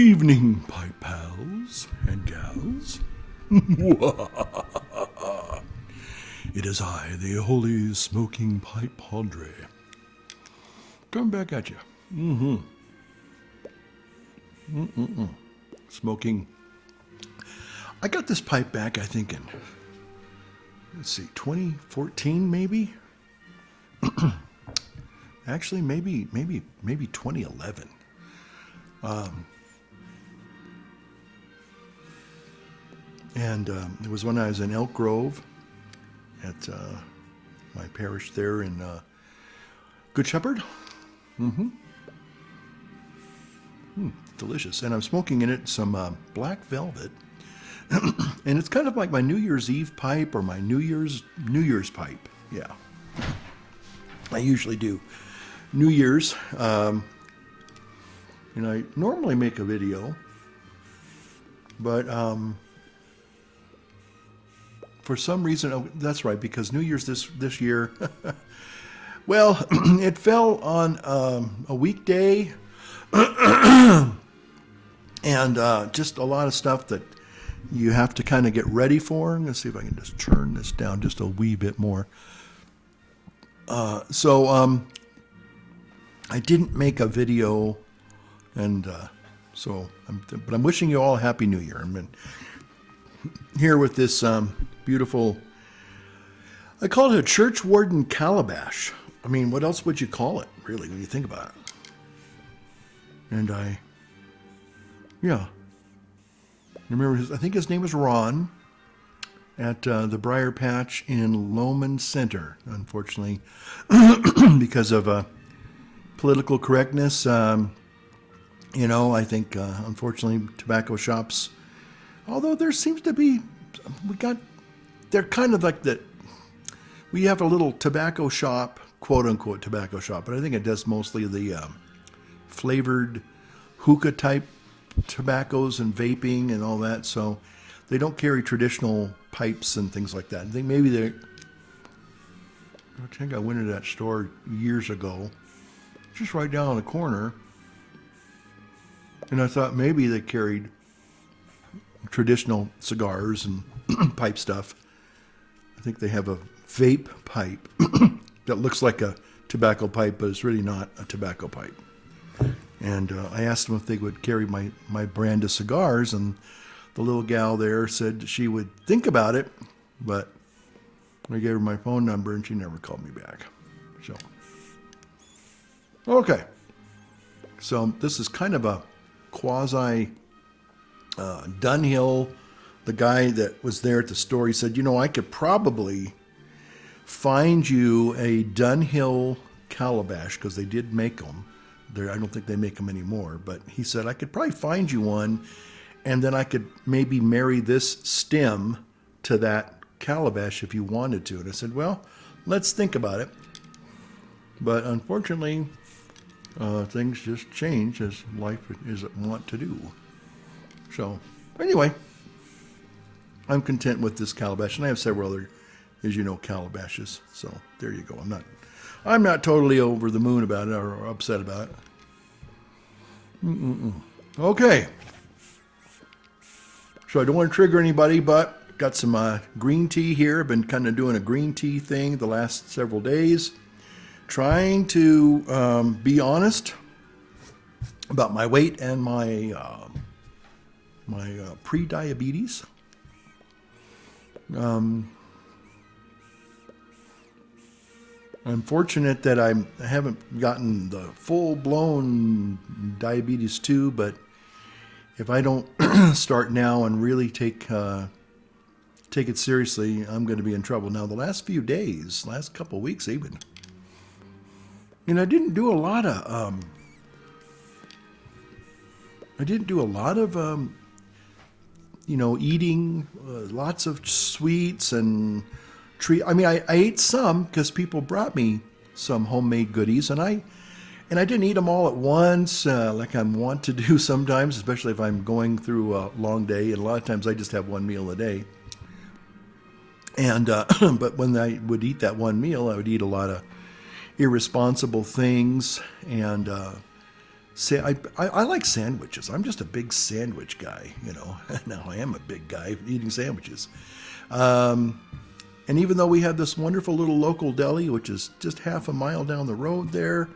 evening, pipe pals and gals. It is I, the holy smoking pipe padre. Coming back at you. Smoking. I got this pipe back, I think, in, let's see, 2014 maybe? Actually, maybe 2011. And it was when I was in Elk Grove at my parish there in Good Shepherd. Delicious. And I'm smoking in it some black velvet. And it's kind of like my New Year's Eve pipe or my New Year's pipe. Yeah. I usually do New Year's. And I normally make a video, but for some reason, oh, that's right, because New Year's this year, well, it fell on a weekday, and just a lot of stuff that you have to kind of get ready for. Let's see if I can just turn this down just a wee bit more. So I didn't make a video, and but I'm wishing you all a Happy New Year. I'm here with this beautiful, I call it a church warden calabash. I mean, what else would you call it, really, when you think about it? And I remember, I think his name was Ron, at the Briar Patch in Loman Center. Unfortunately, because of political correctness, I think, unfortunately, tobacco shops, although there seems to be, they're kind of like we have a little tobacco shop, quote unquote tobacco shop, but I think it does mostly the flavored hookah type tobaccos and vaping and all that. So they don't carry traditional pipes and things like that. I think maybe I think I went into that store years ago, just right down the corner, and I thought maybe they carried traditional cigars and pipe stuff. I think they have a vape pipe that looks like a tobacco pipe, but it's really not a tobacco pipe. And I asked them if they would carry my brand of cigars, and the little gal there said she would think about it, but I gave her my phone number and she never called me back. So, okay. So this is kind of a quasi Dunhill. The guy that was there at the store, he said, I could probably find you a Dunhill calabash, because they did make them. I don't think they make them anymore, but he said, I could probably find you one, and then I could maybe marry this stem to that calabash if you wanted to. And I said, well, let's think about it. But unfortunately, things just change as life is wont to do. So anyway, I'm content with this calabash, and I have several other, as you know, calabashes. So there you go. I'm not totally over the moon about it or upset about it. Okay. So I don't want to trigger anybody, but got some green tea here. I've been kind of doing a green tea thing the last several days, trying to be honest about my weight and my pre-diabetes. I'm fortunate that I haven't gotten the full-blown diabetes 2, but if I don't start now and really take it seriously, I'm going to be in trouble. Now, the last few days, last couple of weeks even, I didn't do a lot of eating lots of sweets and I ate some because people brought me some homemade goodies, and I didn't eat them all at once, like I want to do sometimes, especially if I'm going through a long day. And a lot of times I just have one meal a day. And but when I would eat that one meal, I would eat a lot of irresponsible things, and I like sandwiches. I'm just a big sandwich guy, you know. Now I am a big guy eating sandwiches. And even though we have this wonderful little local deli, which is just half a mile down the road there,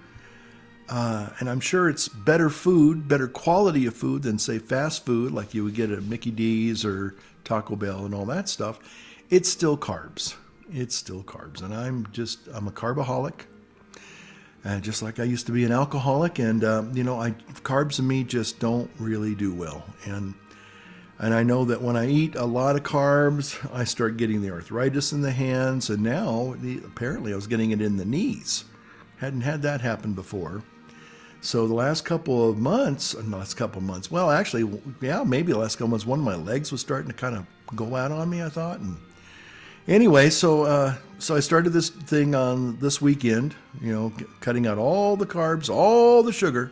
and I'm sure it's better food, better quality of food than, say, fast food like you would get at Mickey D's or Taco Bell and all that stuff, it's still carbs. It's still carbs. And I'm a carbaholic. Just like I used to be an alcoholic. And, carbs and me just don't really do well. And I know that when I eat a lot of carbs, I start getting the arthritis in the hands. And now, apparently, I was getting it in the knees. Hadn't had that happen before. So the last couple of months, well, actually, yeah, maybe the last couple of months, one of my legs was starting to kind of go out on me, I thought. And anyway, so I started this thing on this weekend, cutting out all the carbs, all the sugar,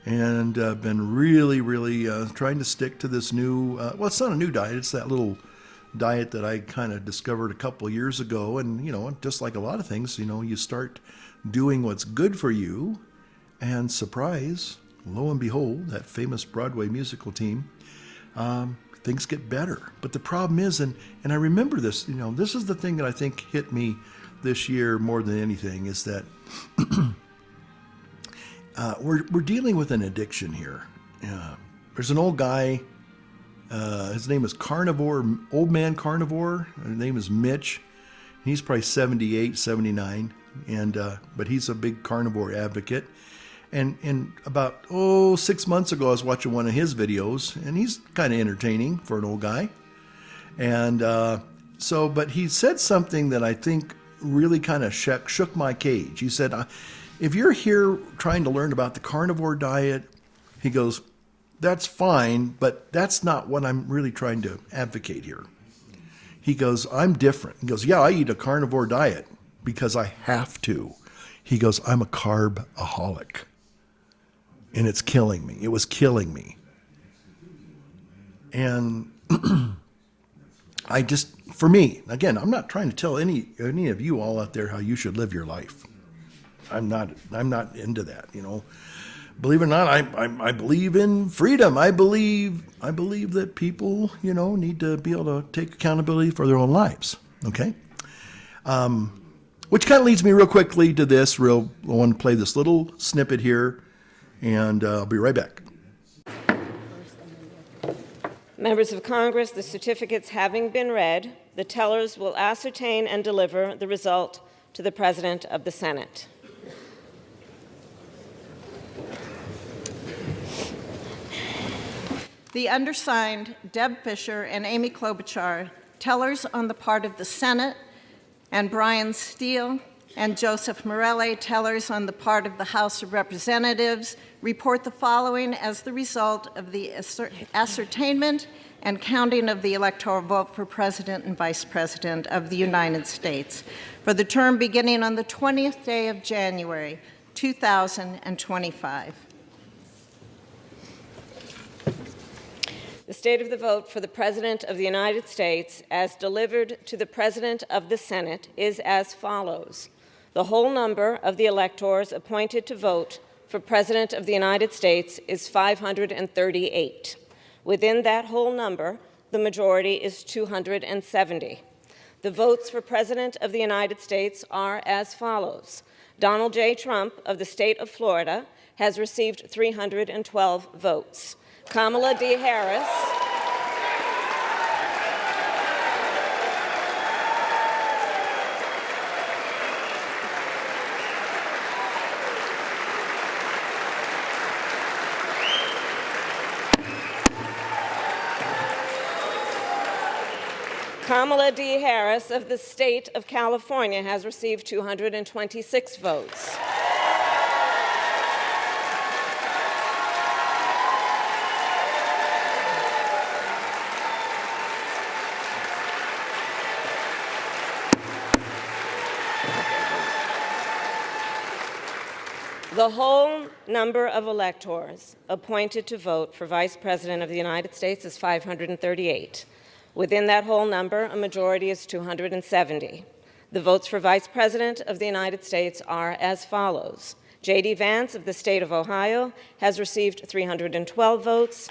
and been really, really trying to stick to this new, well, it's not a new diet, it's that little diet that I kind of discovered a couple of years ago. And, just like a lot of things, you start doing what's good for you, and surprise, lo and behold, that famous Broadway musical team, things get better. But the problem is, and I remember this, this is the thing that I think hit me this year more than anything, is that we're dealing with an addiction here. There's an old guy, his name is Old Man Carnivore. His name is Mitch. He's probably 78, 79, but he's a big carnivore advocate. And about 6 months ago, I was watching one of his videos, and he's kind of entertaining for an old guy. And but he said something that I think really kind of shook my cage. He said, if you're here trying to learn about the carnivore diet, he goes, that's fine, but that's not what I'm really trying to advocate here. He goes, I'm different. He goes, yeah, I eat a carnivore diet because I have to. He goes, I'm a carb-aholic. And it's killing me. It was killing me. And for me, again, I'm not trying to tell any of you all out there how you should live your life. I'm not into that, Believe it or not, I believe in freedom. I believe that people, need to be able to take accountability for their own lives. Okay? Which kind of leads me real quickly to this. I want to play this little snippet here, and I'll be right back. Members of Congress, the certificates having been read, the tellers will ascertain and deliver the result to the President of the Senate. The undersigned, Deb Fischer and Amy Klobuchar, tellers on the part of the Senate, and Brian Steele and Joseph Morelle, tellers on the part of the House of Representatives, report the following as the result of the ascertainment and counting of the electoral vote for President and Vice President of the United States for the term beginning on the 20th day of January, 2025. The state of the vote for the President of the United States, as delivered to the President of the Senate, is as follows. The whole number of the electors appointed to vote for President of the United States is 538. Within that whole number, the majority is 270. The votes for President of the United States are as follows. Donald J. Trump of the state of Florida has received 312 votes. Kamala D. Harris Kamala D. Harris of the state of California has received 226 votes. The whole number of electors appointed to vote for Vice President of the United States is 538. Within that whole number, a majority is 270. The votes for Vice President of the United States are as follows. J.D. Vance of the state of Ohio has received 312 votes.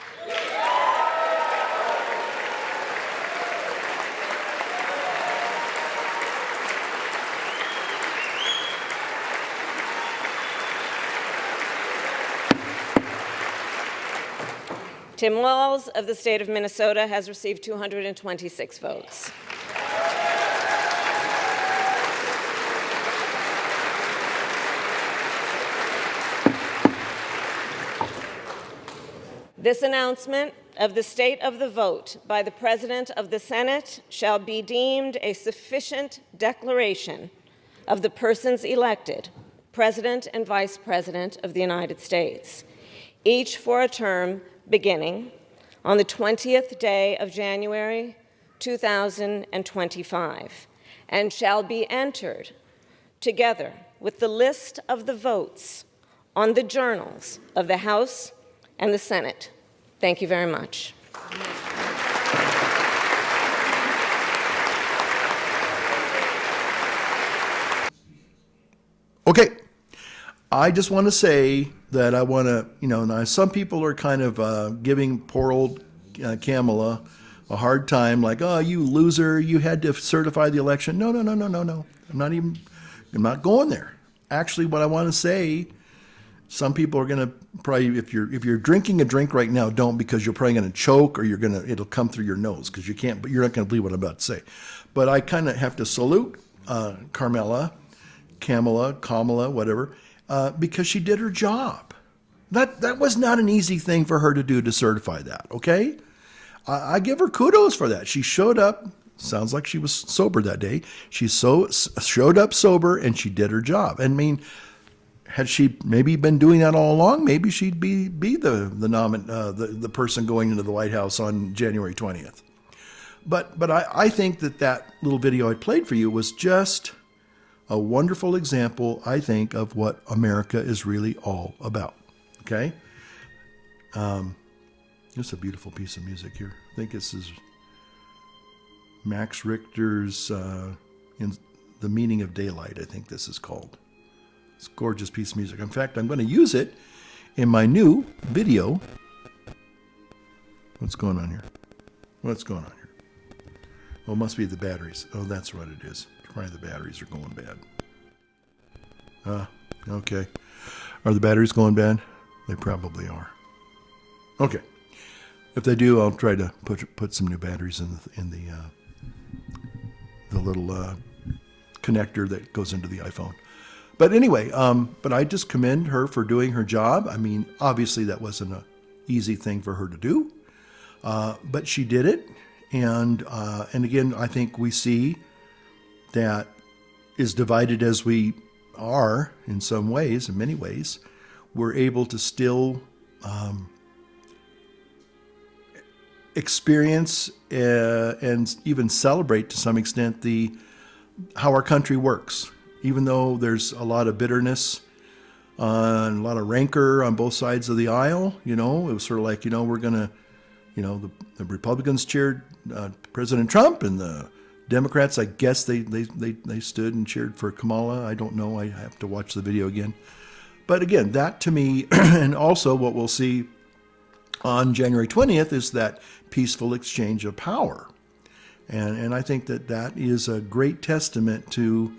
Tim Walz of the state of Minnesota has received 226 votes. This announcement of the state of the vote by the President of the Senate shall be deemed a sufficient declaration of the persons elected President and Vice President of the United States, each for a term beginning on the 20th day of January 2025, and shall be entered together with the list of the votes on the journals of the House and the Senate. Thank you very much. Okay, I just want to say that I want to, now some people are kind of giving poor old Kamala a hard time, like, oh, you loser, you had to certify the election. No. I'm not going there. Actually, what I want to say, some people are going to probably, if you're drinking a drink right now, don't, because you're probably going to choke, or it'll come through your nose, because you can't, but you're not going to believe what I'm about to say. But I kind of have to salute Kamala, whatever, because she did her job. That was not an easy thing for her to do, to certify that, okay? I give her kudos for that. She showed up, sounds like she was sober that day. She showed up sober, and she did her job. And I mean, had she maybe been doing that all along, maybe she'd be the person going into the White House on January 20th. But I think that little video I played for you was just a wonderful example, I think, of what America is really all about. Okay? It's a beautiful piece of music here. I think this is Max Richter's in The Meaning of Daylight, I think this is called. It's a gorgeous piece of music. In fact, I'm going to use it in my new video. What's going on here? What's going on here? Oh, it must be the batteries. Oh, that's what it is. Probably the batteries are going bad. Okay. Are the batteries going bad? They probably are. Okay. If they do, I'll try to put some new batteries in the little connector that goes into the iPhone. But anyway, but I just commend her for doing her job. I mean, obviously that wasn't an easy thing for her to do, but she did it. And again, I think we see that, as divided as we are in some ways, in many ways, we're able to still experience and even celebrate to some extent how our country works. Even though there's a lot of bitterness and a lot of rancor on both sides of the aisle, it was sort of like, we're going to, the Republicans cheered President Trump, and the Democrats, I guess they stood and cheered for Kamala. I don't know. I have to watch the video again. But again, that to me, and also what we'll see on January 20th is that peaceful exchange of power. And I think that is a great testament to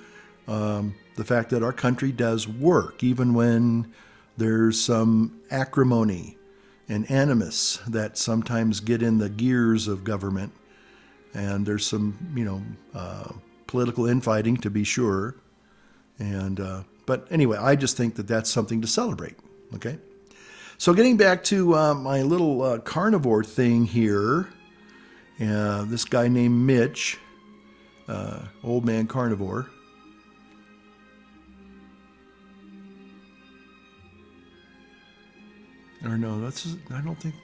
the fact that our country does work, even when there's some acrimony and animus that sometimes get in the gears of government. And there's some, political infighting, to be sure. But anyway, I just think that that's something to celebrate. Okay. So getting back to my little carnivore thing here, this guy named Mitch, old man carnivore. Or no, I don't think.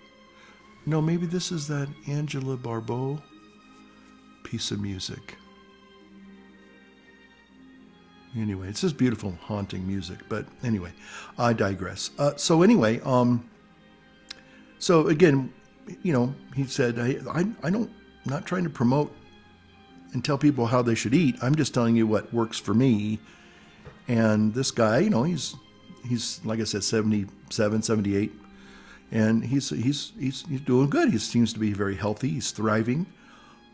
No, maybe this is that Angela Barbeau piece of music. Anyway, it's just beautiful, haunting music. But anyway, I digress. So anyway, so again, he said, I'm not trying to promote and tell people how they should eat. I'm just telling you what works for me. And this guy, he's like I said, 77, 78, and he's doing good. He seems to be very healthy. He's thriving.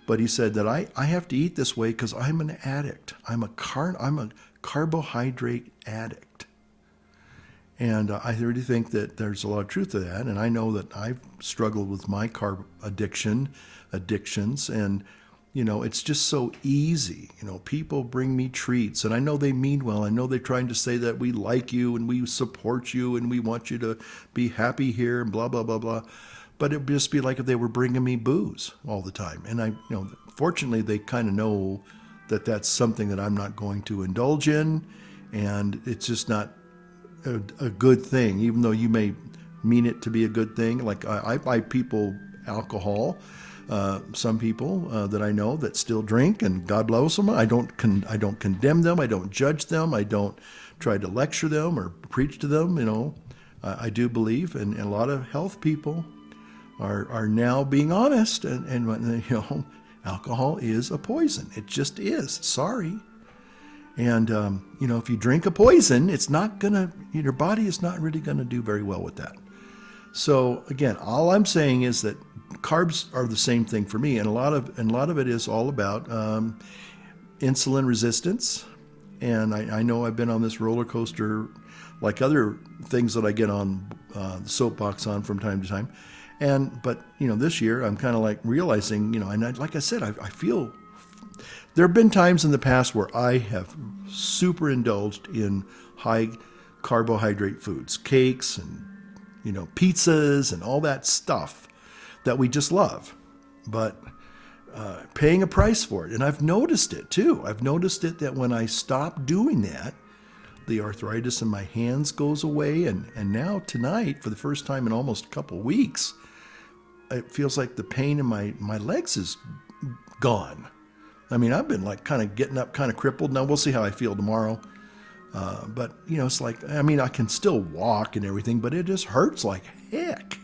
But he said that I have to eat this way because I'm an addict. I'm a carbohydrate addict. And I really think that there's a lot of truth to that. And I know that I've struggled with my carb addictions. And, you know, it's just so easy. You know, people bring me treats, and I know they mean well. I know they're trying to say that we like you and we support you and we want you to be happy here and blah, blah, blah, blah. But it would just be like if they were bringing me booze all the time. And fortunately, they kind of know that that's something that I'm not going to indulge in, and it's just not a good thing, even though you may mean it to be a good thing. Like I buy people alcohol, some people that I know that still drink, and God loves them. I don't condemn them. I don't judge them. I don't try to lecture them or preach to them. You know, I do believe, and a lot of health people are now being honest, and you know, alcohol is a poison. It just is. Sorry. And you know, if you drink a poison, it's not gonna, your body is not really gonna do very well with that. So again, all I'm saying is that carbs are the same thing for me, and a lot of it is all about insulin resistance. And I know I've been on this roller coaster, like other things that I get on the soapbox on from time to time. But you know, this year I'm kind of like realizing, you know, and like I said, I feel there have been times in the past where I have super indulged in high carbohydrate foods, cakes and, you know, pizzas and all that stuff that we just love, but paying a price for it. And I've noticed it too. I've noticed it that when I stop doing that, the arthritis in my hands goes away. And now tonight, for the first time in almost a couple of weeks, it feels like the pain in my legs is gone. I mean, I've been like kind of getting up kind of crippled. Now we'll see how I feel tomorrow. But, you know, it's like, I mean, I can still walk and everything, but it just hurts like heck.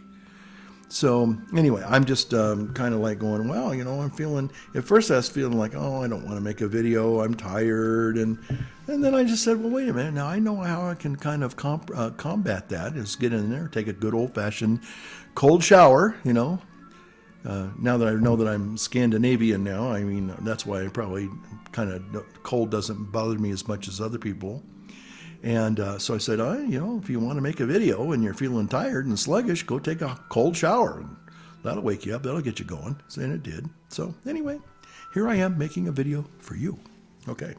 So anyway, I'm just kind of like going, well, you know, I'm feeling, at first I was feeling like, oh, I don't want to make a video. I'm tired. And then I just said, well, wait a minute. Now I know how I can kind of combat that is get in there, take a good old fashioned cold shower, you know. Now that I know that I'm Scandinavian now, I mean, that's why I probably kind of, cold doesn't bother me as much as other people. And so I said, you know, if you want to make a video and you're feeling tired and sluggish, go take a cold shower. And that'll wake you up. That'll get you going. And it did. So anyway, here I am making a video for you. Okay.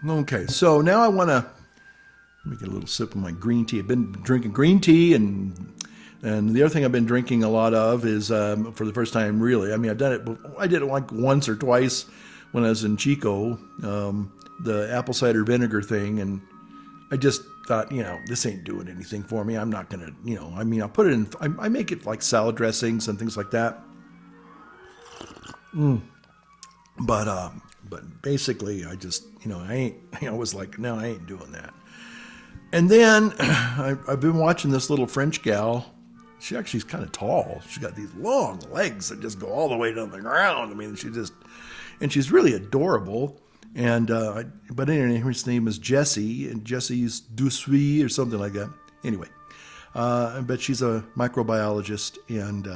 Okay, so now I want to make a little sip of my green tea. I've been drinking green tea, and the other thing I've been drinking a lot of is, for the first time, really, I mean, I've done it, I did it like once or twice when I was in Chico, the apple cider vinegar thing, and I just thought, you know, this ain't doing anything for me. I'm not going to, you know, I mean, I'll put it in, I make it like salad dressings and things like that. But basically, I just, you know, I was like, no, I ain't doing that. And then I've been watching this little French gal. She actually is kind of tall. She's got these long legs that just go all the way down the ground. I mean, and she's really adorable. And but anyway, her name is Jessie, and Jessie's Doucey or something like that. Anyway, but she's a microbiologist, and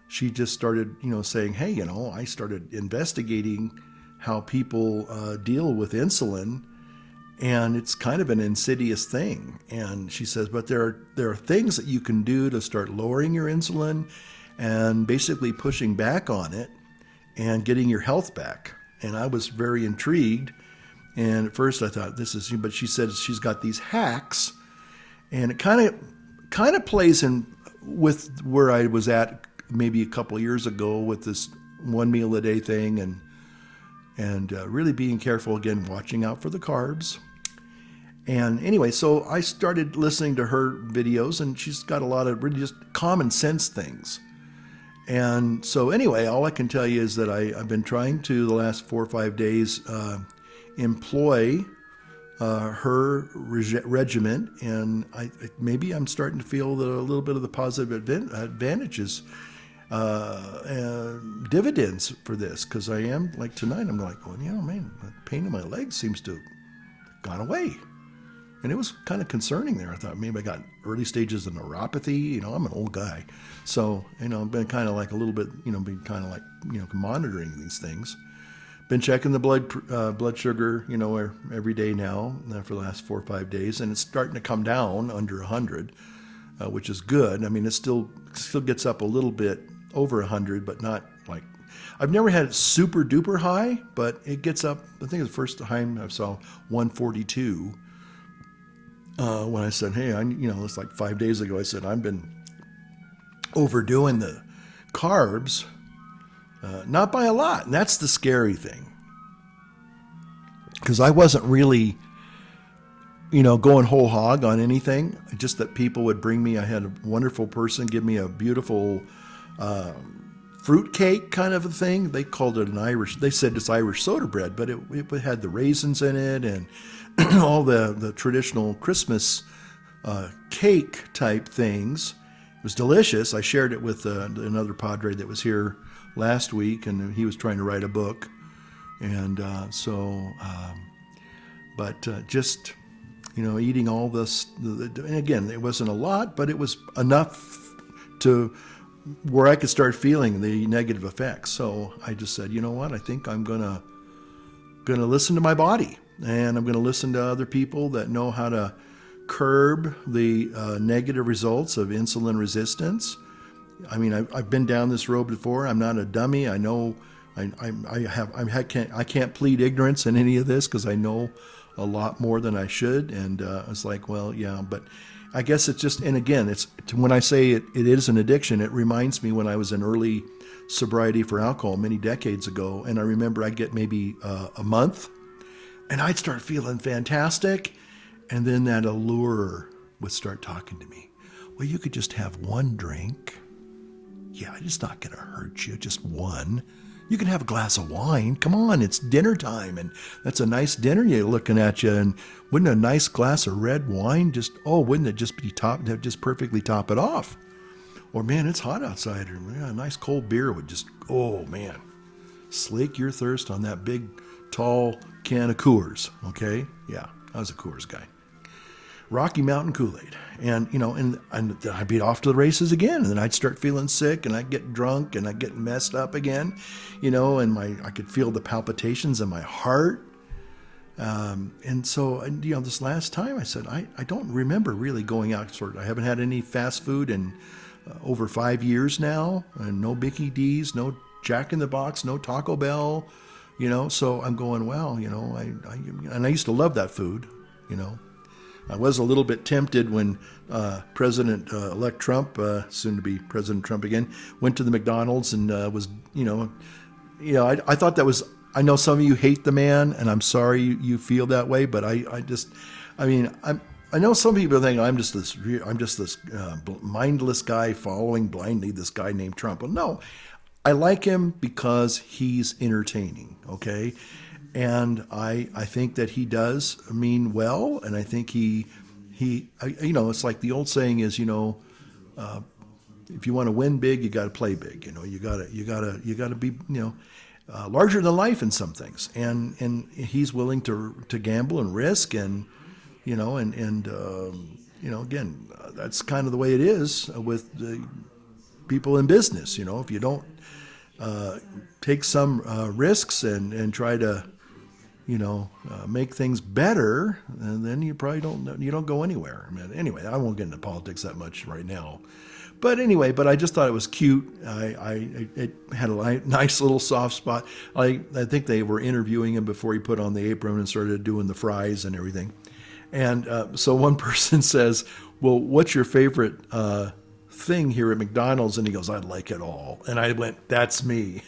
she just started, you know, saying, hey, you know, I started investigating how people deal with insulin. And it's kind of an insidious thing. And she says, but there are things that you can do to start lowering your insulin and basically pushing back on it and getting your health back. And I was very intrigued. And at first I thought but she said she's got these hacks, and it kind of plays in with where I was at maybe a couple of years ago with this 1 meal a day thing, and really being careful, again, watching out for the carbs. And anyway, so I started listening to her videos, and she's got a lot of really just common sense things. And so anyway, all I can tell you is that I've been trying to, the last 4 or 5 days, employ her regimen, and maybe I'm starting to feel a little bit of the positive advantages. dividends for this, because I am, like tonight, I'm like, well, man, the pain in my legs seems to have gone away. And it was kind of concerning there. I thought maybe I got early stages of neuropathy. I'm an old guy. So, I've been kind of like a little bit, been kind of like, monitoring these things. Been checking the blood sugar, every day now for the last 4 or 5 days. And it's starting to come down under 100, which is good. I mean, it still gets up a little bit over 100, but not like, I've never had it super duper high, but it gets up. I think the first time I saw 142. When I said, hey, it's like 5 days ago, I said, I've been overdoing the carbs, not by a lot. And that's the scary thing. Because I wasn't really, going whole hog on anything. Just that people would bring me, I had a wonderful person give me a beautiful fruit cake kind of a thing. They called it they said it's Irish soda bread, but it had the raisins in it and all the traditional Christmas cake type things. It was delicious. I shared it with another padre that was here last week, and he was trying to write a book. And just, eating all this, and again, it wasn't a lot, but it was enough to where I could start feeling the negative effects. So I just said, you know what, I think I'm gonna listen to my body. And I'm going to listen to other people that know how to curb the negative results of insulin resistance. I mean, I've been down this road before. I'm not a dummy. I know I can't plead ignorance in any of this because I know a lot more than I should. And it's like, well, yeah, but I guess it's just, and again, it's when I say it is an addiction, it reminds me when I was in early sobriety for alcohol many decades ago. And I remember I'd get maybe a month, and I'd start feeling fantastic. And then that allure would start talking to me. Well, you could just have one drink. Yeah, it's not going to hurt you, just one. You can have a glass of wine. Come on, it's dinner time. And that's a nice dinner you're looking at you. And wouldn't a nice glass of red wine wouldn't it just be just perfectly top it off? Or, man, it's hot outside. Or, a nice cold beer would just, oh, man, slake your thirst on that big, tall can of Coors, okay? Yeah, I was a Coors guy. Rocky Mountain Kool-Aid. And, and I'd be off to the races again. And then I'd start feeling sick, and I'd get drunk, and I'd get messed up again, and I could feel the palpitations in my heart. And so, this last time I said, I don't remember really going out. I haven't had any fast food in over 5 years now, and no Mickey D's, no Jack in the Box, no Taco Bell. So I'm going, well, I used to love that food, I was a little bit tempted when President-elect Trump, soon to be President Trump again, went to the McDonald's and was, I thought that was, I know some of you hate the man, and I'm sorry you feel that way, but I know some people think I'm just this mindless guy following blindly this guy named Trump. Well, no. I like him because he's entertaining, okay? And I think that he does mean well, and I think he it's like the old saying is, if you want to win big, you got to play big. You got to be, larger than life in some things, and he's willing to gamble and risk, and again, that's kind of the way it is with the people in business. If you don't take some risks and try to, make things better, and then you probably don't go anywhere. Anyway, I won't get into politics that much right now. But anyway, I just thought it was cute. It had a nice little soft spot. I think they were interviewing him before he put on the apron and started doing the fries and everything. And so one person says, well, what's your favorite thing here at McDonald's? And he goes, I like it all. And I went, that's me.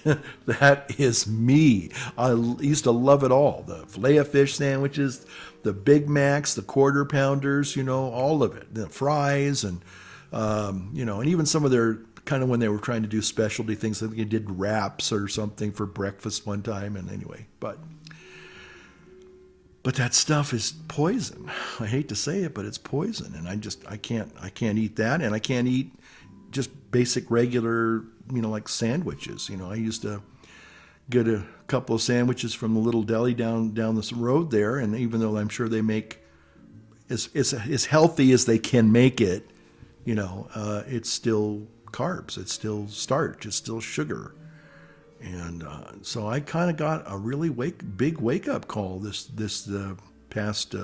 That is me. I used to love it all. The Filet-O-Fish sandwiches, the Big Macs, the Quarter Pounders, all of it. The fries and, and even some of their kind of when they were trying to do specialty things. I think they did wraps or something for breakfast one time. And anyway, but that stuff is poison. I hate to say it, but it's poison. And I can't eat that. And I can't eat just basic regular, like sandwiches. I used to get a couple of sandwiches from the little deli down this road there, and even though I'm sure they make as healthy as they can make it, it's still carbs, it's still starch, it's still sugar. And so I kind of got a really big wake-up call this past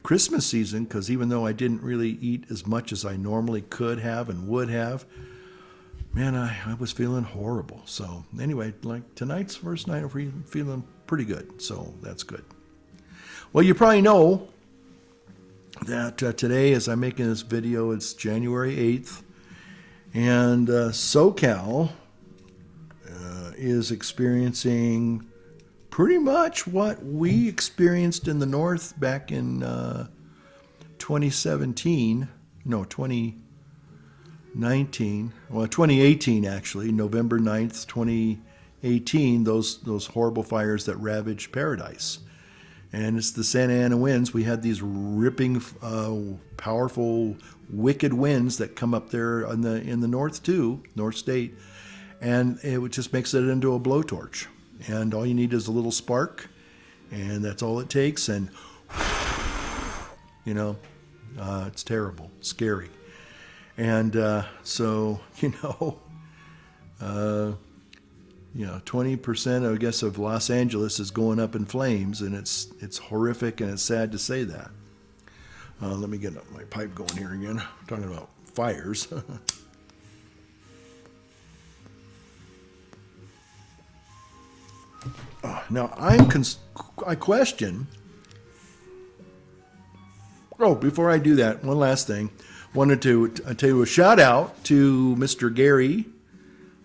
Christmas season, because even though I didn't really eat as much as I normally could have and would have, man, I was feeling horrible. So anyway, like tonight's first night, I'm feeling pretty good. So that's good. Well, you probably know that today, as I'm making this video, it's January 8th, and SoCal is experiencing pretty much what we experienced in the North back in 2017, no, 2019, well, 2018 actually, November 9th, 2018, those horrible fires that ravaged Paradise. And it's the Santa Ana winds. We had these ripping, powerful, wicked winds that come up there in the north too, North State, and it just makes it into a blowtorch. And all you need is a little spark, and that's all it takes. And it's terrible, scary. And so 20%, I guess, of Los Angeles is going up in flames, and it's horrific, and it's sad to say that. Let me get my pipe going here again. I'm talking about fires. Now I question. Oh, before I do that, one last thing. Wanted to tell you a shout out to Mr. Gary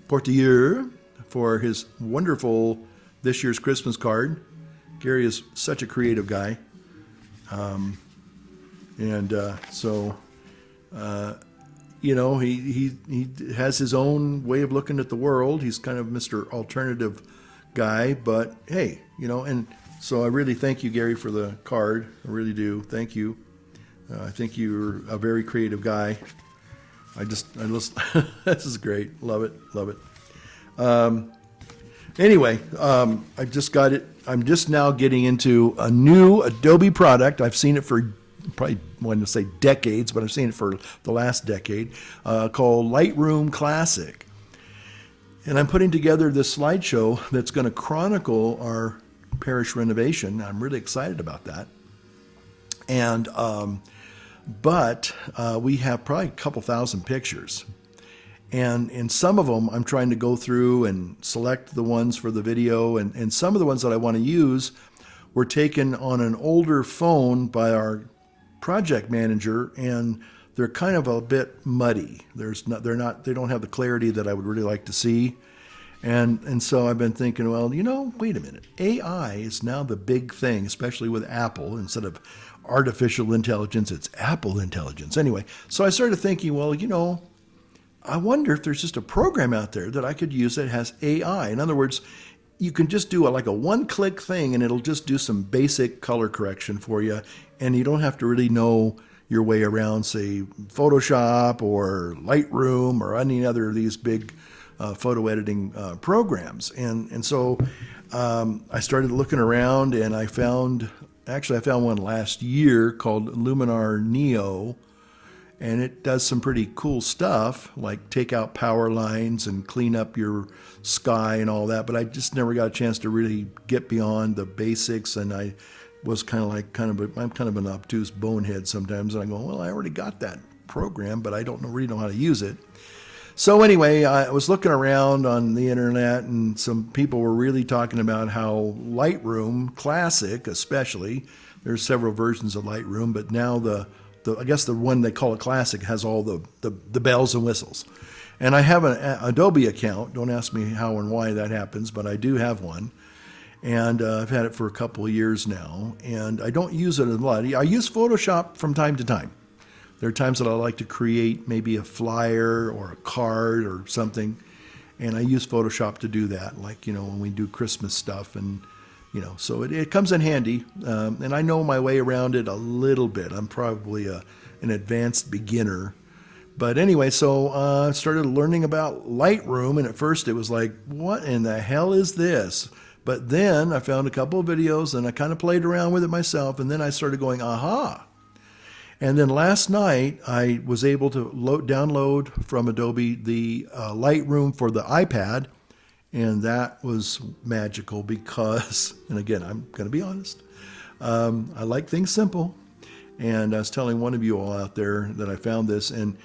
Portier for his wonderful this year's Christmas card. Gary is such a creative guy. He has his own way of looking at the world. He's kind of Mr. Alternative guy, but hey, and so I really thank you, Gary, for the card. I really do. Thank you. I think you're a very creative guy. I listen. This is great. Love it. Anyway, I just got it. I'm just now getting into a new Adobe product. I've seen it for probably, I want to say decades, but I've seen it for the last decade, called Lightroom Classic. And I'm putting together this slideshow that's going to chronicle our parish renovation. I'm really excited about that. And but we have probably a couple thousand pictures. And in some of them, I'm trying to go through and select the ones for the video. And some of the ones that I want to use were taken on an older phone by our project manager, and they're kind of a bit muddy. They don't have the clarity that I would really like to see. And so I've been thinking, well, wait a minute. AI is now the big thing, especially with Apple. Instead of artificial intelligence, it's Apple intelligence. Anyway, so I started thinking, well, I wonder if there's just a program out there that I could use that has AI. In other words, you can just do a one-click thing, and it'll just do some basic color correction for you, and you don't have to really know your way around, say, Photoshop or Lightroom or any other of these big photo editing programs. And so I started looking around, and I found one last year called Luminar Neo, and it does some pretty cool stuff, like take out power lines and clean up your sky and all that. But I just never got a chance to really get beyond the basics, and I was I'm kind of an obtuse bonehead sometimes, and I go, well, I already got that program, but I don't really know how to use it. So anyway, I was looking around on the internet, and some people were really talking about how Lightroom Classic, especially, there's several versions of Lightroom, but now I guess the one they call it Classic has all the bells and whistles. And I have an Adobe account. Don't ask me how and why that happens, but I do have one. And I've had it for a couple of years now, and I don't use it a lot. I use Photoshop from time to time. There are times that I like to create maybe a flyer or a card or something, and I use Photoshop to do that, like, when we do Christmas stuff, and, so it comes in handy, and I know my way around it a little bit. I'm probably an advanced beginner, But anyway, so I started learning about Lightroom, and at first it was like, what in the hell is this? But then I found a couple of videos, and I kind of played around with it myself, and then I started going, aha. And then last night, I was able to download from Adobe the Lightroom for the iPad, and that was magical because, and again, I'm going to be honest, I like things simple. And I was telling one of you all out there that I found this, and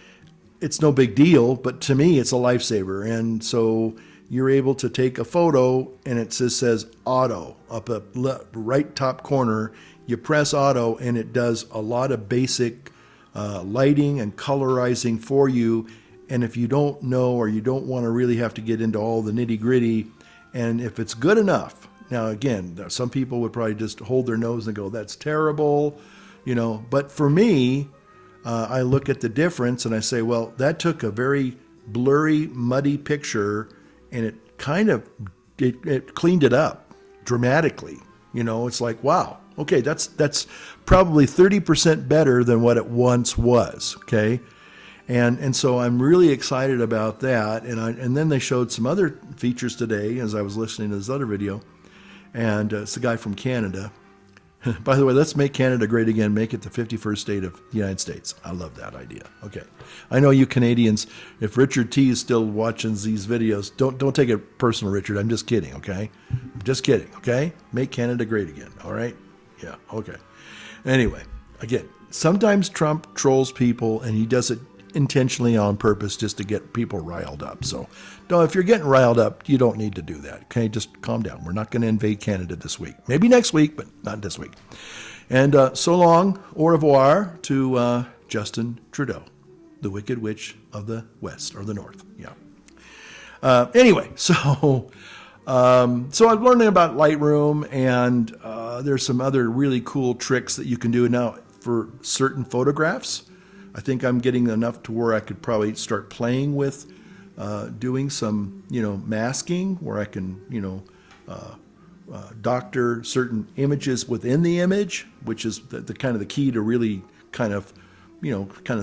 it's no big deal, but to me, it's a lifesaver. And so you're able to take a photo, and it just says auto up at right top corner. You press auto, and it does a lot of basic lighting and colorizing for you. And if you don't know, or you don't want to really have to get into all the nitty gritty, and if it's good enough, now again, some people would probably just hold their nose and go, that's terrible, you know. But for me, I look at the difference and I say, well, that took a very blurry, muddy picture, and it kind of it cleaned it up dramatically. You know, it's like, wow, okay, that's probably 30% better than what it once was. Okay, and so I'm really excited about that. And then they showed some other features today as I was listening to this other video, and it's a guy from Canada. By the way, let's make Canada great again. Make it the 51st state of the United States. I love that idea. Okay. I know you Canadians, if Richard T is still watching these videos, don't take it personal, Richard. I'm just kidding, okay? I'm just kidding, okay? Make Canada great again, all right? Yeah, okay. Anyway, again, sometimes Trump trolls people, and he does it intentionally on purpose just to get people riled up. So, no, if you're getting riled up, you don't need to do that. Okay, just calm down. We're not going to invade Canada this week. Maybe next week, but not this week. And so long, au revoir to Justin Trudeau, the Wicked Witch of the West or the North. Yeah. Anyway, so I'm learning about Lightroom, and there's some other really cool tricks that you can do now for certain photographs. I think I'm getting enough to where I could probably start playing with doing some, masking where I can, doctor certain images within the image, which is the kind of the key to really kind of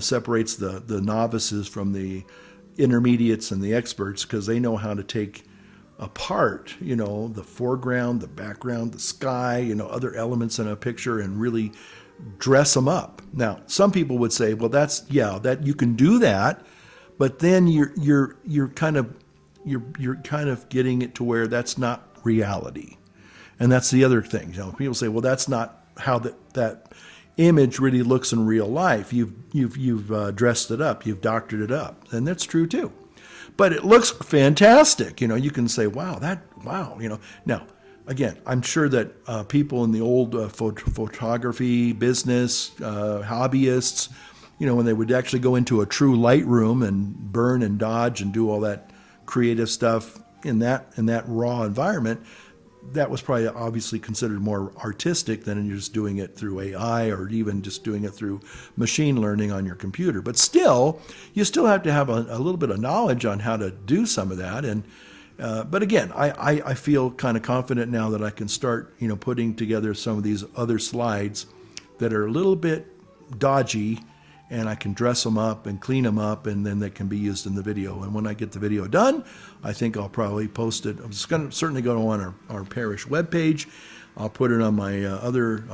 separates the novices from the intermediates and the experts, because they know how to take apart, the foreground, the background, the sky, other elements in a picture and really dress them up. Now, some people would say, well, that you can do that, but then you're kind of getting it to where that's not reality. And that's the other thing. People say, well, that's not how that image really looks in real life. You've dressed it up, you've doctored it up, and that's true too. But it looks fantastic. You can say, wow. Now, again, I'm sure that people in the old photography business, hobbyists, when they would actually go into a true Lightroom and burn and dodge and do all that creative stuff in that raw environment, that was probably obviously considered more artistic than you're just doing it through AI or even just doing it through machine learning on your computer. But still, you still have to have a little bit of knowledge on how to do some of that. And but again, I feel kind of confident now that I can start, putting together some of these other slides that are a little bit dodgy, and I can dress them up and clean them up, and then they can be used in the video. And when I get the video done, I think I'll probably post it. I'm certainly going to on our parish webpage. I'll put it on my other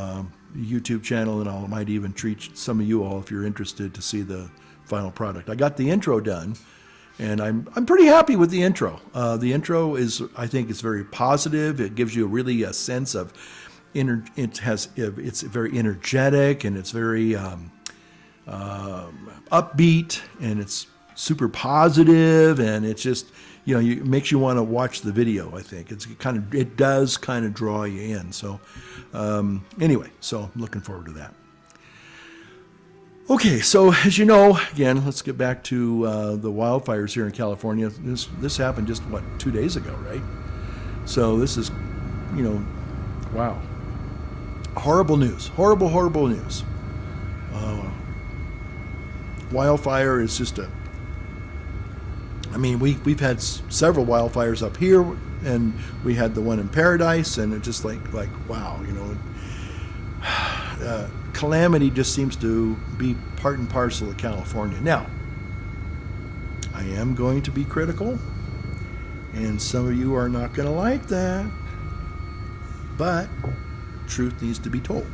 YouTube channel, and I might even treat some of you all, if you're interested, to see the final product. I got the intro done, and I'm pretty happy with the intro. The intro I think it's very positive. It gives you really a sense of it's very energetic, and it's very upbeat, and it's super positive, and it's just it makes you want to watch the video. I think it does kind of draw you in. So anyway, so I'm looking forward to that. Okay, so as you know, again, let's get back to the wildfires here in California. This happened just 2 days ago, right? So this is wow, horrible news, horrible news. Wildfire is just we've had several wildfires up here, and we had the one in Paradise, and it just like wow, calamity just seems to be part and parcel of California. Now, I am going to be critical, and some of you are not going to like that, but truth needs to be told.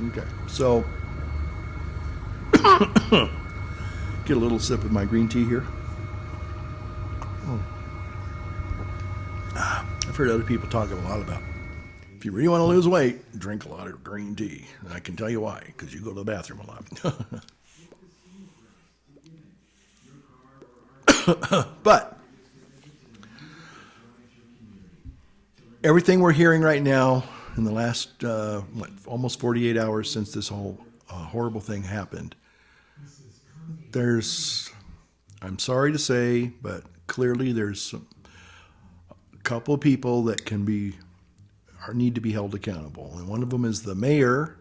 Okay, so get a little sip of my green tea here. I've heard other people talking a lot about, if you really want to lose weight, drink a lot of green tea. And I can tell you why, because you go to the bathroom a lot. But everything we're hearing right now in the last, almost 48 hours since this whole horrible thing happened, I'm sorry to say, but clearly there's a couple of people that need to be held accountable. And one of them is the mayor,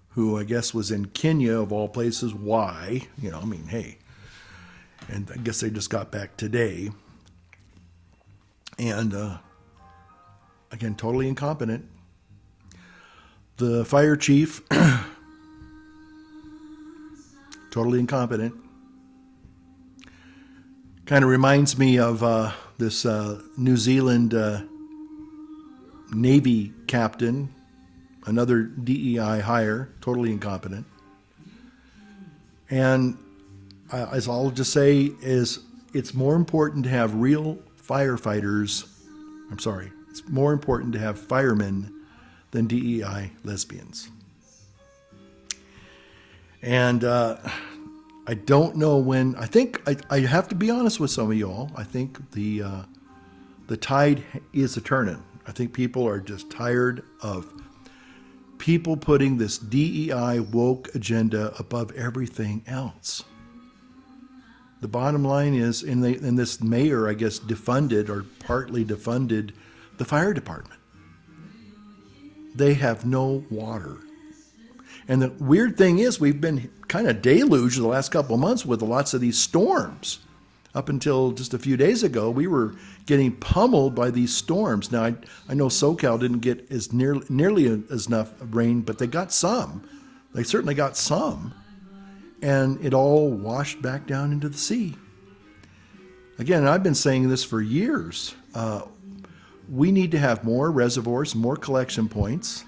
who I guess was in Kenya, of all places. Why? Hey. And I guess they just got back today. And, again, totally incompetent. The fire chief, totally incompetent. Kind of reminds me of this New Zealand Navy captain, another DEI hire, totally incompetent. And as I'll just say is, it's more important to have real firefighters. It's more important to have firemen than DEI lesbians. And I don't know when. I think I have to be honest with some of y'all. I think the tide is a turning. I think people are just tired of people putting this DEI woke agenda above everything else. The bottom line is, and this mayor, I guess, defunded or partly defunded the fire department. They have no water. And the weird thing is, we've been kind of deluged the last couple of months with lots of these storms. Up until just a few days ago, we were getting pummeled by these storms. Now, I know SoCal didn't get as nearly as enough rain, but they got some. They certainly got some. And it all washed back down into the sea. Again, I've been saying this for years. We need to have more reservoirs, more collection points.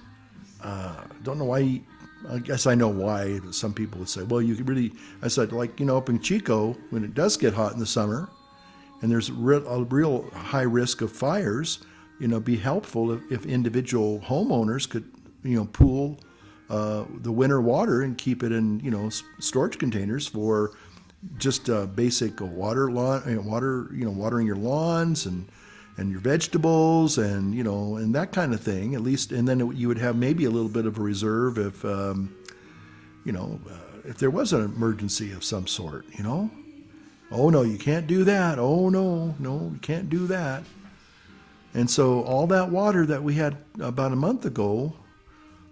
Don't know why. I guess I know why. Some people would say, well, you could really, I said, up in Chico, when it does get hot in the summer, and there's a real high risk of fires, be helpful if individual homeowners could, pool the winter water and keep it in, storage containers for just basic watering your lawns and your vegetables and, and that kind of thing, at least. And then you would have maybe a little bit of a reserve if, if there was an emergency of some sort, Oh, no, you can't do that. Oh, no, you can't do that. And so all that water that we had about a month ago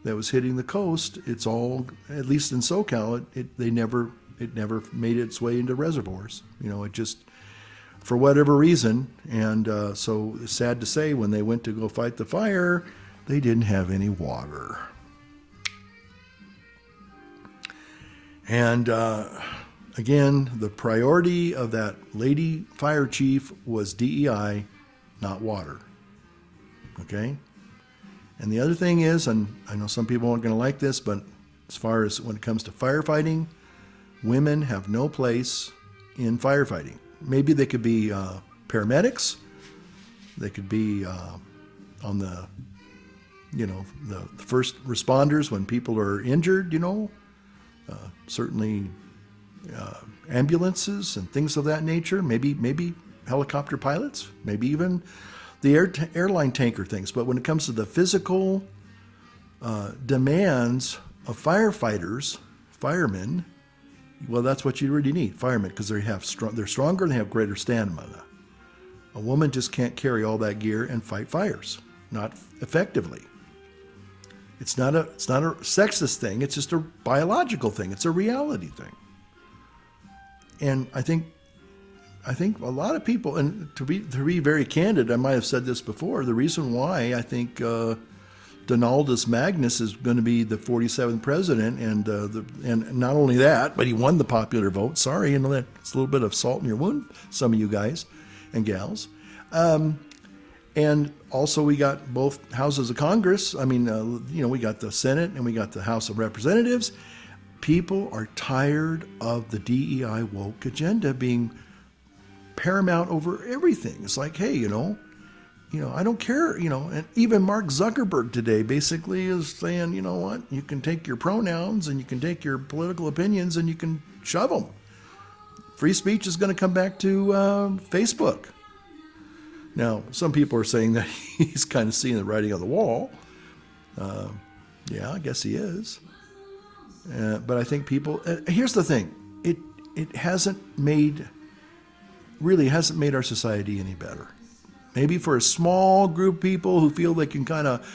that was hitting the coast, it's all, at least in SoCal, it never made its way into reservoirs. It just, for whatever reason. And so it's sad to say, when they went to go fight the fire, they didn't have any water. And again, the priority of that lady fire chief was DEI, not water. Okay? And the other thing is, and I know some people aren't going to like this, but as far as when it comes to firefighting, women have no place in firefighting. Maybe they could be paramedics. They could be on the first responders when people are injured, certainly ambulances and things of that nature. Maybe helicopter pilots, maybe even the airline tanker things. But when it comes to the physical demands of firefighters, firemen, well, that's what you really need, firemen, because they're stronger and they have greater stamina. A woman just can't carry all that gear and fight fires, not effectively. It's not a sexist thing. It's just a biological thing. It's a reality thing. And I think I think a lot of people, and to be very candid, I might have said this before. The reason why I think Donaldus Magnus is going to be the 47th president, and not only that, but he won the popular vote. Sorry, that's a little bit of salt in your wound, some of you guys and gals. And also, we got both houses of Congress. I mean, we got the Senate and we got the House of Representatives. People are tired of the DEI woke agenda being paramount over everything. It's like, hey, I don't care, and even Mark Zuckerberg today basically is saying, you know what, you can take your pronouns and you can take your political opinions and you can shove them. Free speech is going to come back to Facebook. Now, some people are saying that he's kind of seeing the writing on the wall. Yeah, I guess he is. But I think people, here's the thing, it hasn't made our society any better. Maybe for a small group of people who feel they can kind of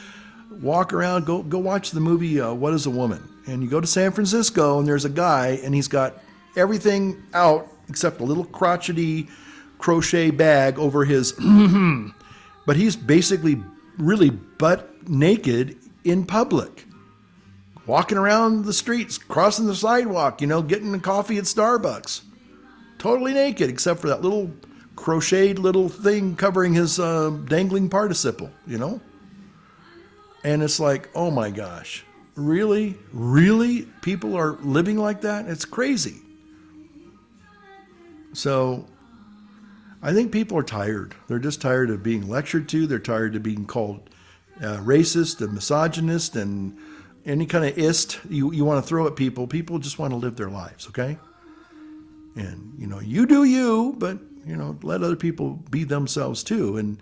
walk around, go watch the movie What is a Woman? And you go to San Francisco and there's a guy and he's got everything out except a little crotchety crochet bag over his, but he's basically really butt naked in public. Walking around the streets, crossing the sidewalk, getting a coffee at Starbucks. Totally naked, except for that little crocheted little thing covering his dangling participle, And it's like, oh my gosh, really? Really? People are living like that? It's crazy. So I think people are tired. They're just tired of being lectured to. They're tired of being called racist and misogynist and any kind of ist you want to throw at people. People just want to live their lives, okay? And, you do you, but, let other people be themselves too. And,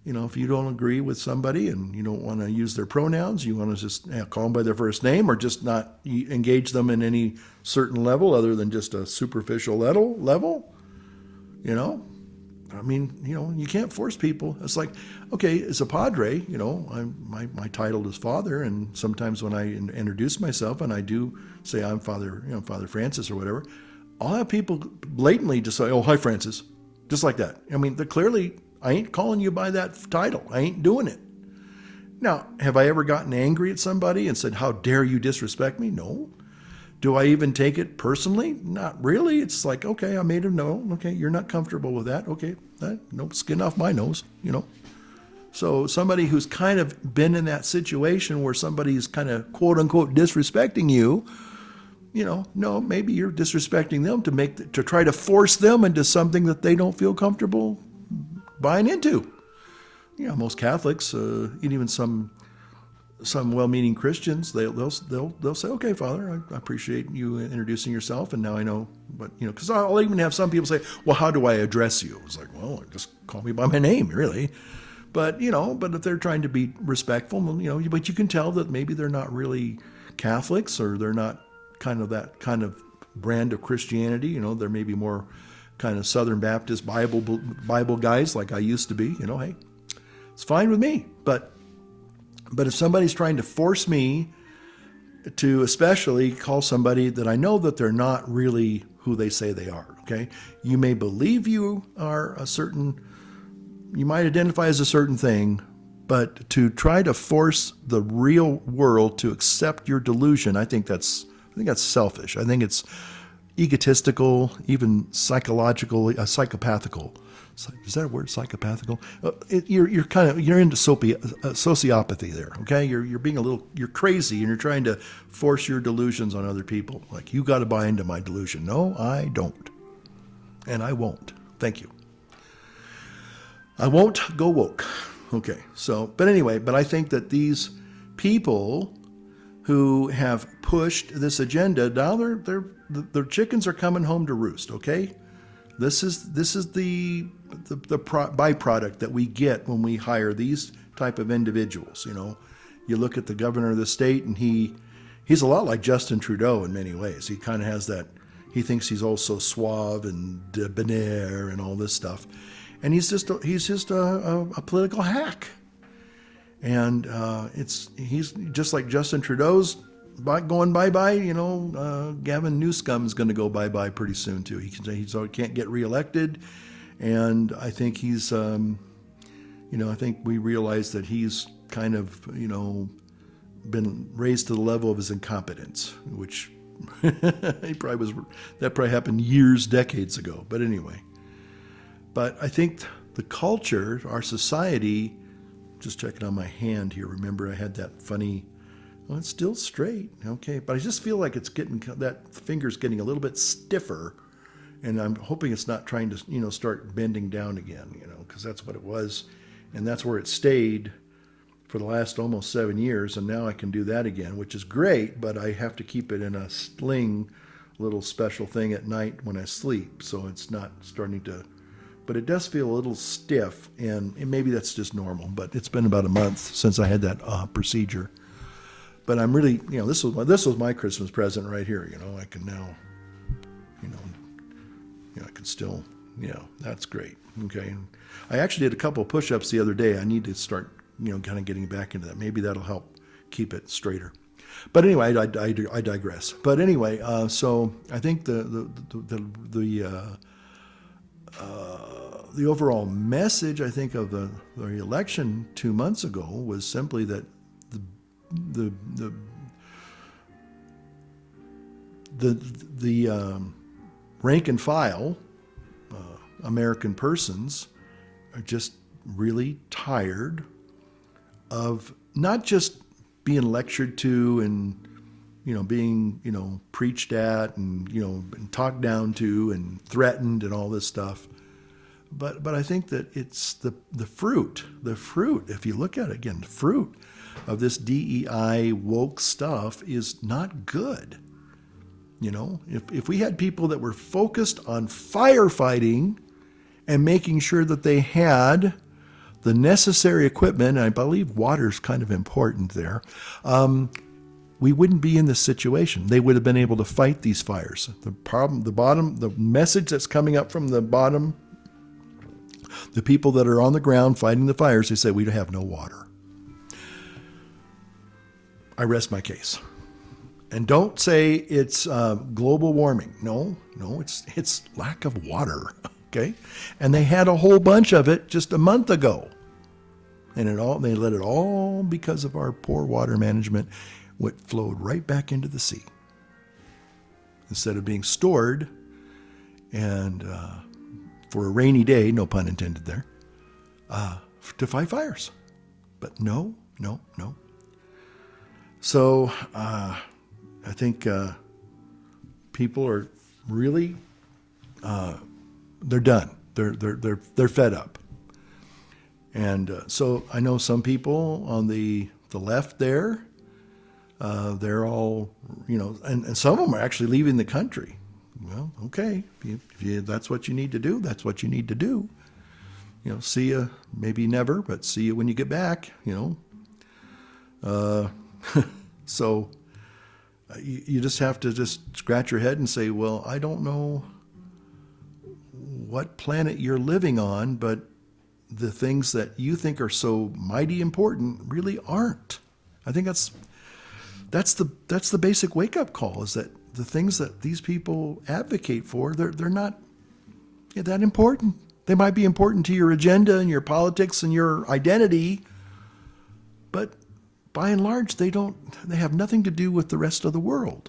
if you don't agree with somebody and you don't want to use their pronouns, you want to just call them by their first name or just not engage them in any certain level other than just a superficial level, I mean, you can't force people. It's like, okay, as a padre, my title is father, and sometimes when I introduce myself and I do say I'm Father Francis or whatever, I'll have people blatantly just say, oh, hi, Francis, just like that. I mean, I ain't calling you by that title. I ain't doing it. Now, have I ever gotten angry at somebody and said, how dare you disrespect me? No. Do I even take it personally? Not really. It's like, okay, I made him know. Okay, you're not comfortable with that. Okay, no skin off my nose, So somebody who's kind of been in that situation where somebody's kind of quote unquote disrespecting you, no, maybe you're disrespecting them to try to force them into something that they don't feel comfortable buying into. Most Catholics, and even some well-meaning Christians, they'll say, okay, Father, I appreciate you introducing yourself, and now I know, but because I'll even have some people say, well, how do I address you? It's like, well, just call me by my name, really. But but if they're trying to be respectful, but you can tell that maybe they're not really Catholics or they're not kind of that kind of brand of Christianity. They're maybe more kind of Southern Baptist Bible guys like I used to be. Hey, it's fine with me, But if somebody's trying to force me to especially call somebody that I know that they're not really who they say they are, okay? You may believe you are you might identify as a certain thing, but to try to force the real world to accept your delusion, I think that's selfish. I think it's egotistical, even psychological, psychopathical. Is that a word, psychopathical? You're into sociopathy there, okay? You're being you're crazy and you're trying to force your delusions on other people. Like, you got to buy into my delusion. No, I don't. And I won't. Thank you. I won't go woke. Okay, but I think that these people who have pushed this agenda, now their chickens are coming home to roost, okay? This is the byproduct that we get when we hire these type of individuals. You look at the governor of the state, and he's a lot like Justin Trudeau in many ways. He kind of has that. He thinks he's also suave and debonair and all this stuff, and he's just a political hack. And he's just like Justin Trudeau's going bye-bye, Gavin Newsom's going to go bye-bye pretty soon too. He can't get reelected, and I think he's, I think we realize that he's kind of, been raised to the level of his incompetence, which that probably happened years, decades ago. But anyway, I think the culture, our society, just checking on my hand here. Remember, I had that funny. Well, it's still straight, okay, but I just feel like that finger's getting a little bit stiffer, and I'm hoping it's not trying to, start bending down again, because that's what it was, and that's where it stayed for the last almost 7 years, and now I can do that again, which is great, but I have to keep it in a sling, little special thing at night when I sleep, so it's not starting to, but it does feel a little stiff, and maybe that's just normal, but it's been about a month since I had that procedure. But I'm really, this was my Christmas present right here, I can now, I can still, that's great, okay. I actually did a couple of push-ups the other day. I need to start, kind of getting back into that. Maybe that'll help keep it straighter. But anyway, I digress. But anyway, so I think the overall message, I think, of the election 2 months ago was simply that the rank and file American persons are just really tired of not just being lectured to and being preached at and and talked down to and threatened and all this stuff, but I think that it's the fruit, if you look at it again, the fruit of this DEI woke stuff is not good. If we had people that were focused on firefighting and making sure that they had the necessary equipment, and I believe water's kind of important there, we wouldn't be in this situation. They would have been able to fight these fires. The message that's coming up from the bottom, the people that are on the ground fighting the fires, they say we have no water. I rest my case. And don't say it's global warming. No, it's lack of water. Okay, and they had a whole bunch of it just a month ago, and they let it all, because of our poor water management, flowed right back into the sea instead of being stored and for a rainy day, no pun intended there, to fight fires. But no. So I think people are really they're done. They're fed up. And so I know some people on the left there, they're all, and some of them are actually leaving the country. Well, okay, if that's what you need to do, that's what you need to do. See you, maybe never, but see you when you get back, So you just have to just scratch your head and say, well, I don't know what planet you're living on, but the things that you think are so mighty important really aren't. I think that's the basic wake-up call, is that the things that these people advocate for, they're not that important. They might be important to your agenda and your politics and your identity, but by and large, they have nothing to do with the rest of the world.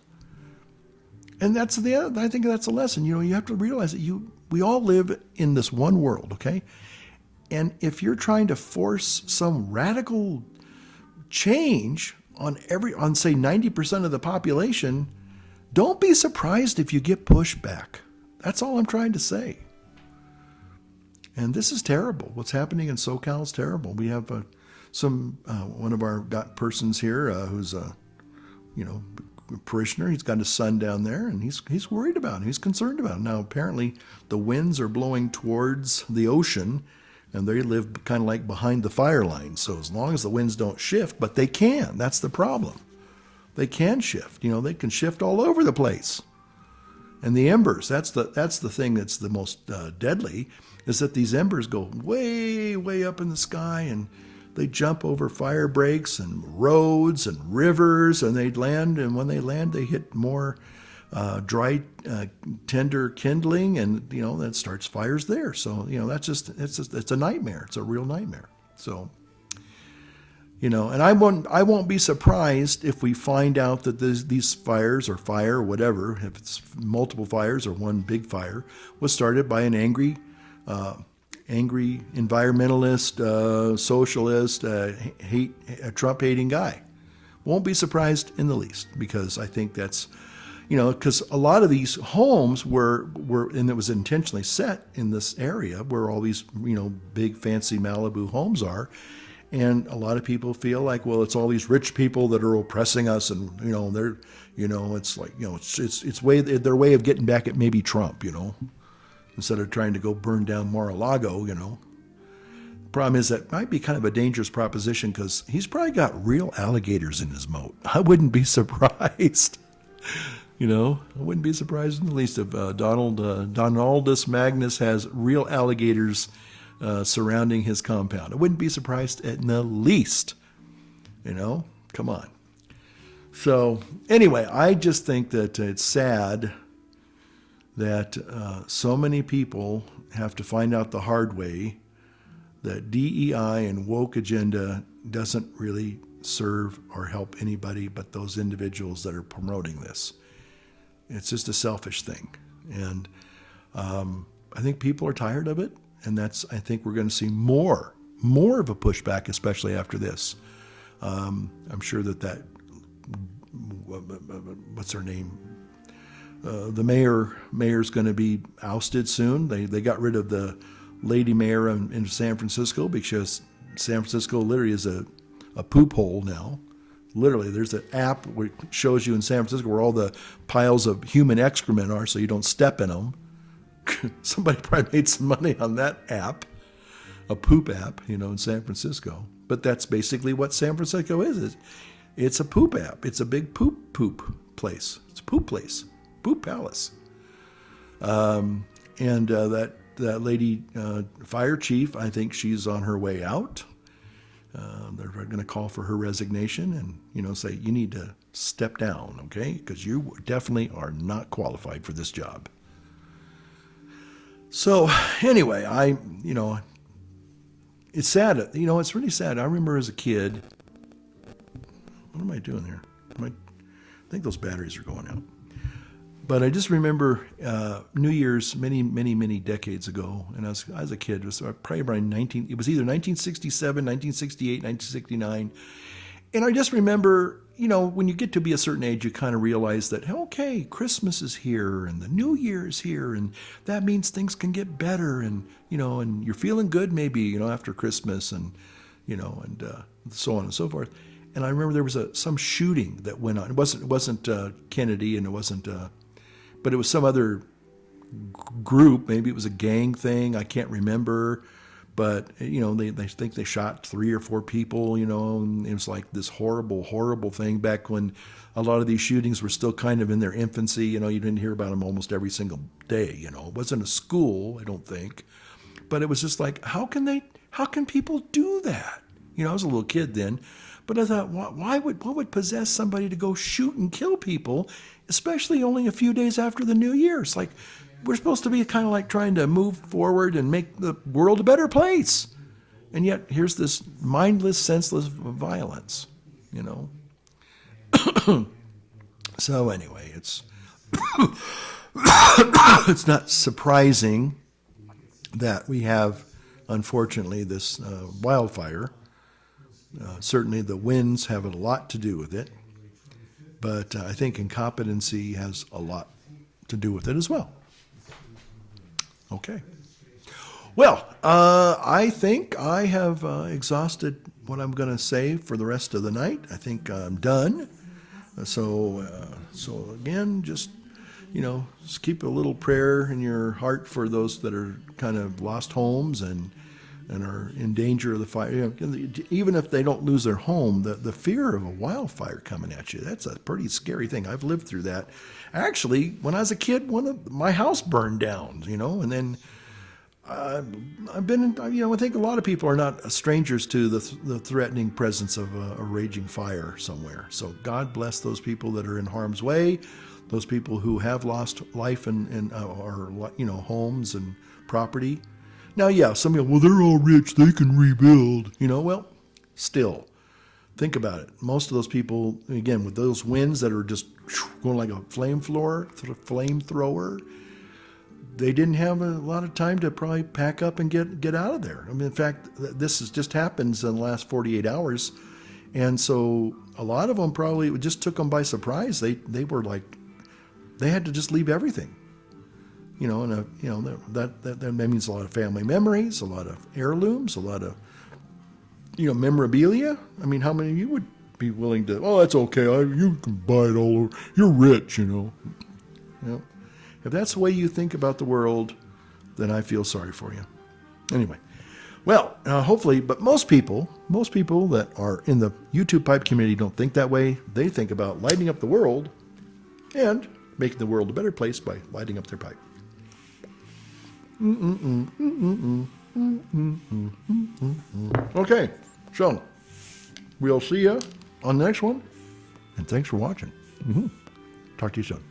And I think that's a lesson. You have to realize that we all live in this one world, okay? And if you're trying to force some radical change on say 90% of the population, don't be surprised if you get pushback. That's all I'm trying to say. And this is terrible. What's happening in SoCal is terrible. We have one of our persons here who's a parishioner. He's got his son down there, and he's worried about it. He's concerned about it. Now, apparently, the winds are blowing towards the ocean, and they live kind of like behind the fire line. So as long as the winds don't shift, but they can. That's the problem. They can shift. They can shift all over the place. And the embers, that's the thing that's the most deadly, is that these embers go way, way up in the sky, and They jump over fire breaks and roads and rivers, and they'd land. And when they land, they hit more dry, tender kindling, and that starts fires there. So it's a nightmare. It's a real nightmare. So and I won't be surprised if we find out that these fires or fire or whatever, if it's multiple fires or one big fire, was started by an angry environmentalist, socialist, Trump-hating guy. Won't be surprised in the least, because I think that's, because a lot of these homes were, and it was intentionally set in this area where all these, big fancy Malibu homes are. And a lot of people feel like, well, it's all these rich people that are oppressing us, and they're, it's like, it's their way of getting back at maybe Trump, instead of trying to go burn down Mar-a-Lago, The problem is that might be kind of a dangerous proposition, because he's probably got real alligators in his moat. I wouldn't be surprised, I wouldn't be surprised in the least if Donaldus Magnus has real alligators surrounding his compound. I wouldn't be surprised in the least. Come on. So anyway, I just think that it's sad that so many people have to find out the hard way that DEI and woke agenda doesn't really serve or help anybody but those individuals that are promoting this. It's just a selfish thing. And I think people are tired of it. And I think we're going to see more of a pushback, especially after this. I'm sure that what's her name? The mayor's going to be ousted soon. They got rid of the lady mayor in San Francisco, because San Francisco literally is a poop hole now. Literally, there's an app which shows you in San Francisco where all the piles of human excrement are, so you don't step in them. Somebody probably made some money on that app, a poop app, in San Francisco. But that's basically what San Francisco is. It's a poop app. It's a big poop place. It's a poop place, poop palace. And that lady, fire chief, I think she's on her way out. They're going to call for her resignation and, say, you need to step down, okay? Because you definitely are not qualified for this job. So anyway, it's sad. It's really sad. I remember as a kid, what am I doing here? I think those batteries are going out. But I just remember New Year's many decades ago, and I was a kid. It was probably around it was either 1967, 1968, 1969. And I just remember, when you get to be a certain age, you kind of realize that, okay, Christmas is here and the New Year is here, and that means things can get better, and, and you're feeling good maybe, after Christmas, and, and so on and so forth. And I remember there was some shooting that went on. It wasn't Kennedy, and it wasn't, but it was some other group. Maybe it was a gang thing. I can't remember. But, they think they shot 3 or 4 people, and it was like this horrible thing back when a lot of these shootings were still kind of in their infancy. You didn't hear about them almost every single day, It wasn't a school, I don't think. But it was just like, how can people do that? I was a little kid then. But I thought, what would possess somebody to go shoot and kill people, especially only a few days after the New Year? It's like, we're supposed to be kind of like trying to move forward and make the world a better place. And yet, here's this mindless, senseless violence, So anyway, it's it's not surprising that we have, unfortunately, this wildfire. Certainly the winds have a lot to do with it, but I think incompetency has a lot to do with it as well. Okay. Well, I think I have exhausted what I'm going to say for the rest of the night. I think I'm done. So again, just keep a little prayer in your heart for those that are kind of lost homes and are in danger of the fire. Even if they don't lose their home, the fear of a wildfire coming at you, that's a pretty scary thing. I've lived through that. Actually, when I was a kid, my house burned down, and then I've been, I think a lot of people are not strangers to the threatening presence of a raging fire somewhere. So God bless those people that are in harm's way, those people who have lost life and or homes and property. Now, yeah, some people, well, they're all rich, they can rebuild. Well, still, think about it. Most of those people, again, with those winds that are just going like a flamethrower, they didn't have a lot of time to probably pack up and get out of there. I mean, in fact, this just happens in the last 48 hours. And so a lot of them probably, it just took them by surprise. They were like, they had to just leave everything. That means a lot of family memories, a lot of heirlooms, a lot of, memorabilia. I mean, how many of you would be willing to, oh, that's okay, you can buy it all over, you're rich, If that's the way you think about the world, then I feel sorry for you. Anyway, well, hopefully, but most people that are in the YouTube pipe community don't think that way. They think about lighting up the world and making the world a better place by lighting up their pipe. Okay, so we'll see you on the next one, and thanks for watching. Talk to you soon.